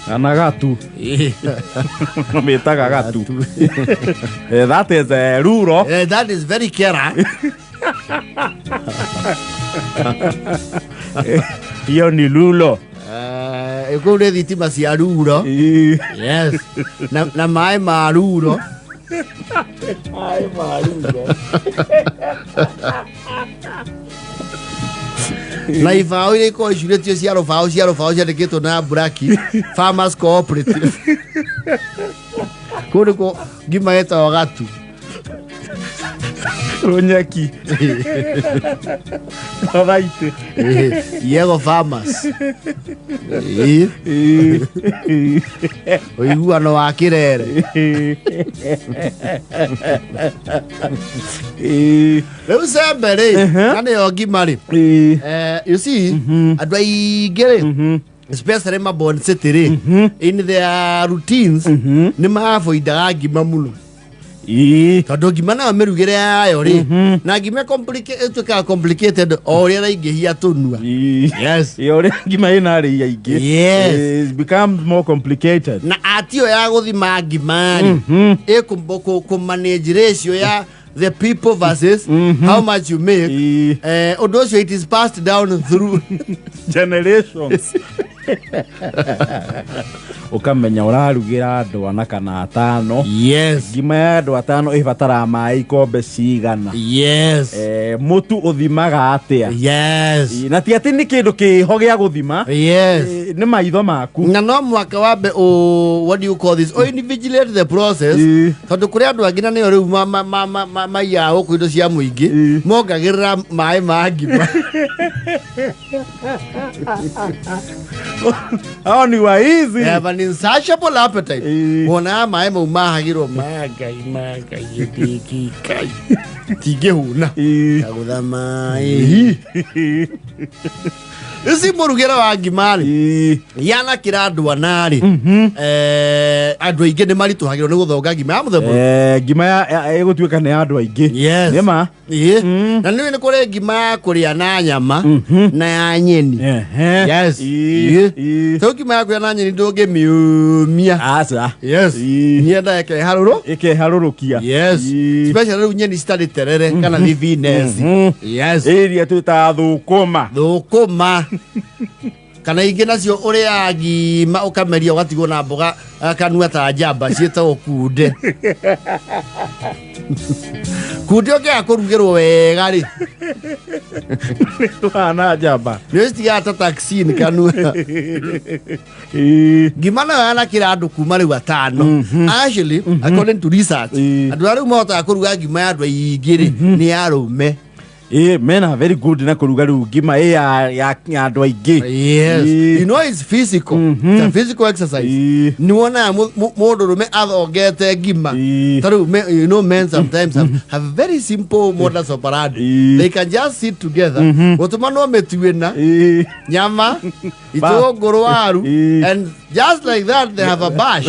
Anagatu. Metaga gatu. That is Ruro. That is very kera. Hiyo ni lulo. Eko ule dhitima si Ruro. Yes. Na mae maruro. Mae maruro. Na ifao ile ko shule tio siaro fao ya keto na Buraki Farmers Cooperative. Kule ko gima eta wagatu. Ronyaki. Abaite. Yego Farmers. Oigu ano wakirere. Leo sembere nane ogimari. You see, adwai gere. Especially my born city in their routines ni maavoidaga ngima muno. Tondu ngima na merugire ayo ri na ngima complicated oria raingihia tunua. Yes, oria ngima ina ri yaingi. Yes, it becomes more complicated. Na atio ya guthima ngima ri ku manage ratio ya the people versus how much you make. Also it is passed down through generations. Ukamenya urarugira andu ana kana atano. Yes. Ngima ya andu atano ibatara mai ikombe cigana. Yes. Mutu uthimaga atia. Yes. Na ti ati ni kindu kiho gia guthima. Yes. Ni maitho maku. Na no mwaka wabe what do you call this? Individuate the process. Tondu kuri andu angina ni riu ya oku indo cia muingi mongagirira mai ma ngima. Oh, ni wa easy. Have an insatiable appetite. Wona mai mo mahagiro magai yetiki kai. Tige huna. Agutha mai. Isi murugera wa ngimari. Yana kira andu anari. Andu aingi ni mari tuhagiro ni guthonga ngima ya muthemba. Ngima ya egutuika ni andu aingi. Yes. Nima? Na ni kuri ngima kuria na nyama na ya nyeni. Yes. So ngima ya kuria na nyeni ndungi miumia. Asa. Yes. Nienda eke haruru. Eke harurukia. Yes. Especially nyeni stadi terere kana vivinesi. Yes. Area tuta thukuma. Thukuma. Kana ingi nacio uria ngima ukameria ugatigwo na mboga kanua ta njamba cietagwo kunde. Kunde okia kurugirwo wega ri. Wana njamba. Nĩũcitiga ta taxi kanua. Ngima nayo yanakĩra andũ kuma rĩu atano. Actually, according to research, andũ arĩa mahotaga kũruga ngima ya andũ aingĩ ri nĩ arũme. Men are very good na kuruga ngima ya andu aingi. Yes. You know it's physical. It's a physical exercise. Ni wona mundu rume athongete ngima. Taru you know men sometimes have very simple modus operandi. They can just sit together. Gutuma no metuena nyama itogoro waru and just like that they have a bash.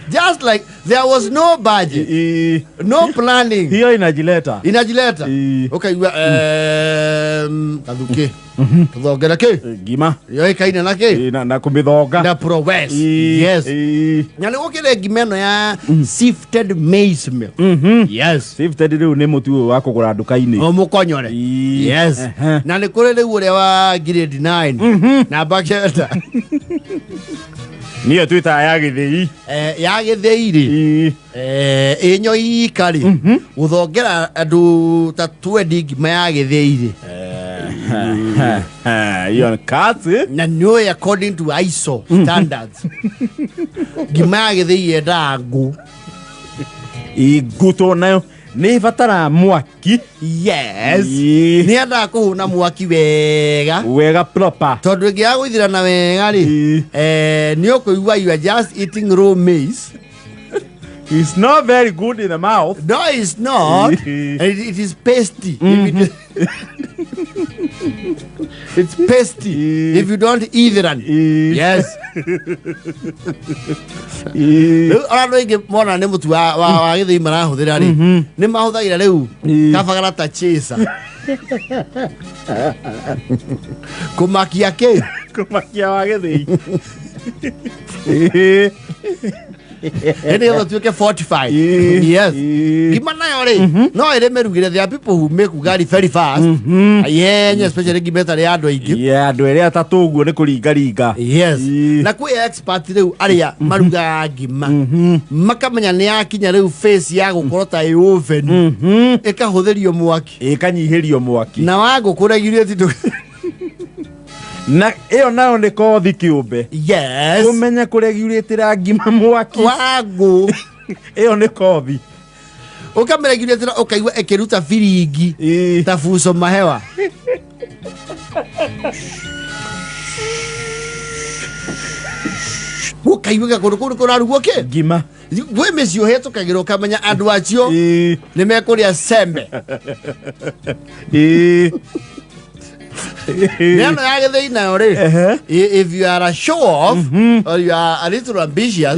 Just like there was no budget, no planning. Hiyo inajileta. Okay, kaduke. Thongera ke ngima yo ikaina nake na kumithonga na progress. Yes. Na ni gukire ngima eno ya sifted maize meal. Yes. Sifted riu ni mutu wa kugura nduka-ini o mukonyore. Yes. Na ni kuri riu ure wa grade 9 na baksheta. Niyo twita ya githii. Ya githii ri. Inyo ikari. Guthongera andu ta 20 ngima ya githii ri. Yon katsi. Na no according to ISO standards. Ngima ya githii yenda ngu. Iguto nayo ni batara mwaki. Yes. Ni enda kuhuna mwaki wega proper. Tondu ngia gwithirana wega ri ni ukuigua you are just eating raw maize It's not very good in the mouth. No, it's not. It is pasty. It's pasty if you don't eat it. Yes. Ora inge mona ne mutu wa githi marahuthira ri ni mahuthagira riu kabagara ta chisa kumakia ke kumakia wa githi Any other to get 45. Yes. Gimana yore. No, I remember there are people who make Ugari very fast. Yeah, especially Gimeta de Ado. Yeah, do it at a togo, Gariga. Yes. Na kwe expert area Maruga Gima. Makamanya Kinya face Yago Kota oven. Eka Hoderio Muaki. Ekani Helio Muaki. Now I go Kora Unity to. Na eo nao nä kothi kä å mbe yes å menya kå regulä tä ra ngima mwaki wago eo nä kothi å kameregire tä ra å kaigua ä kä ruta biringi ta buco mahewa gå kaigua ga kå rå kå rarugwo kä ngima gwä mä cio hä tå kagä rwo kamenya andå acio nä mekå rä a sembe Neno ya githei nayo ri if you are a show off or you are a little ambitious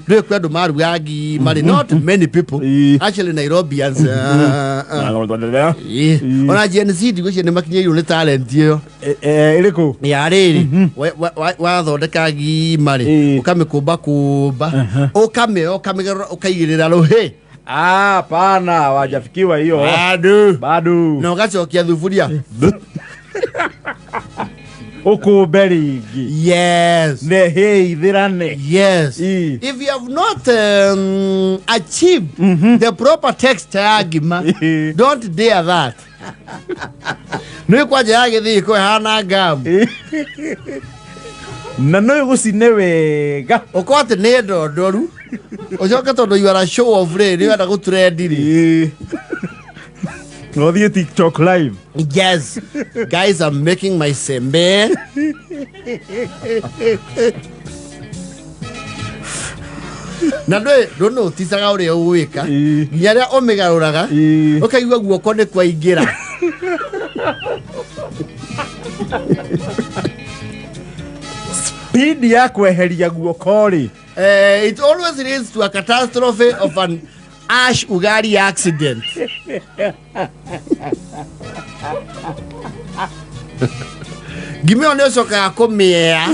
do kwendo maruga mari not many people actually Nairobians ona Gen Z digo cie ne makinye yu talent yo iriku ya riri wa thondeka mari ukamikumba ukame ukaigirira ruhi pana wajafikiwa hiyo bado na ugacokia thufuria Okumbe ringi yes ne heithirane yes if you have not achieved the proper texture ya ngima don't dare that no kwaje ya githi ko hana ngamu na no gucine wega ukote ne ndondoru ucoka tondu you are a show of re ni wenda gutrend ri no the TikTok live yes guys I'm making my sembe na no tisaga uri uwika nyaria omigaruraga ukaigua guoko ni kwaingira speed ya kweheria guoko ri it always leads to a catastrophe of an Ash Ugari accident. Gime one soka komea.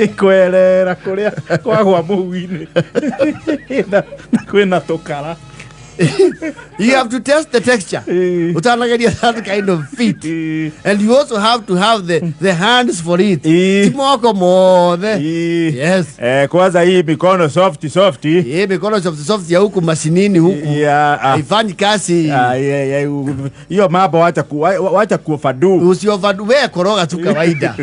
Ikwerera kuria kwagwa muwini. Na kwena tokara. You have to test the texture. Utanageria that kind of feet. And you also have to have the hands for it. Timoko mothe. Yes. Kwanza hii mikono soft. Hii mikono soft ya huku mashinini huku. Haifanyi kazi. Hiyo mambo wacha kuofadu. Usiofadu wewe koroga tu kawaida.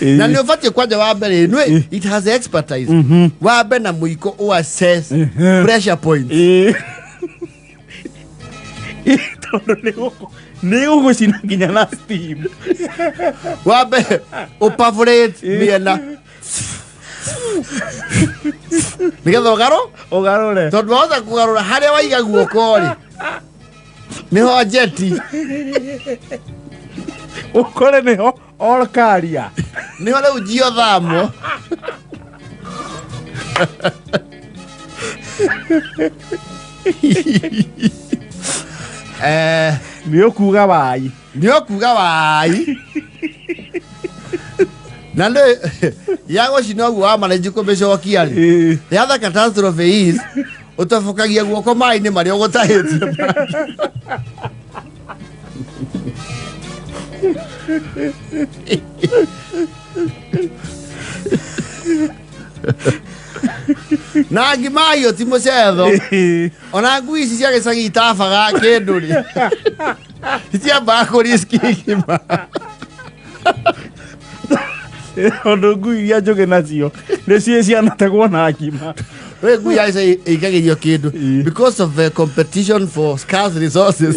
Na niofate kwanza wabele it has expertise. Wabe na muiko o assess pressure points. Ni ugo sinaginya na steam wabe opavorate miena nigetha ugarure tondu wahota kugarura haria waiga guoko ri niho jeti ukore niho orkaria niho riu jio thamo ni okuga wai na ndo yago cino guo wa manenji kumicokia ri the other catastrophe is utafukagia guoko mai-ini maria ugutahitie na ngima iyo ti mucetho ona ngui ici cia gicagi itabaga kindu ri itiambaga kuriski ngima ondu ngui iria njugi nacio nĩcio cianategwo na ngima we ngui ya ica ikagirio kindu because of the competition for scarce resources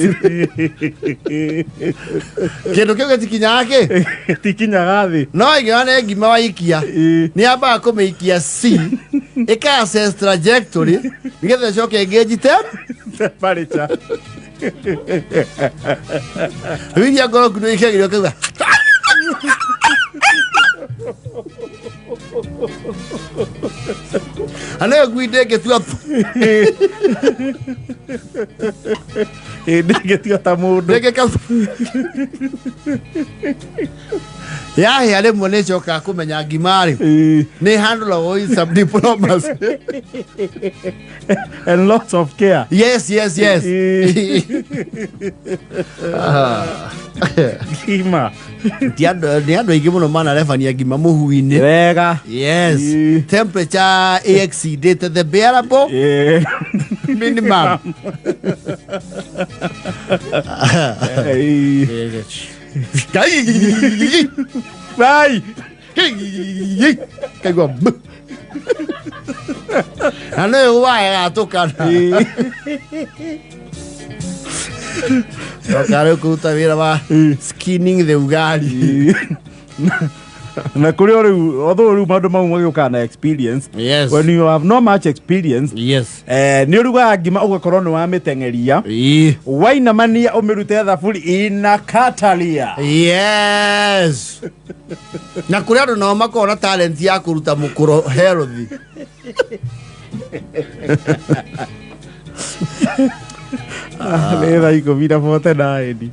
kindu kiu gitikinyake tikinyaga thi no ingane ngima wa ikia ni amba kumikia C ika access trajectory nigetha coke engage temperature wiria ngoro kuno ikagirio kiuga ane ngui ndingitua ndingitua ta mundu ndingika yahe arimwe nä coka kumenya ngima-rä nä handle with some diplomacy and lots of care. yes Ngima nä andå aingä må no manarebania ngima må hui-inä wega yes temperature exceeded the bearable minimum vai kaigua na nä å waä gatå kana okarä kå ruta wä ra wa skinning the ugali na kuri o riu although riu maundu mau magiuka na experience yes when you have no much experience yes ni uruga ngima ugakorwo ni wa mitengeria wainamania umirute thaburi ina katalia yes na kuri andu nao makona talent ya kuruta mukuro healthy le dai comida fote na edi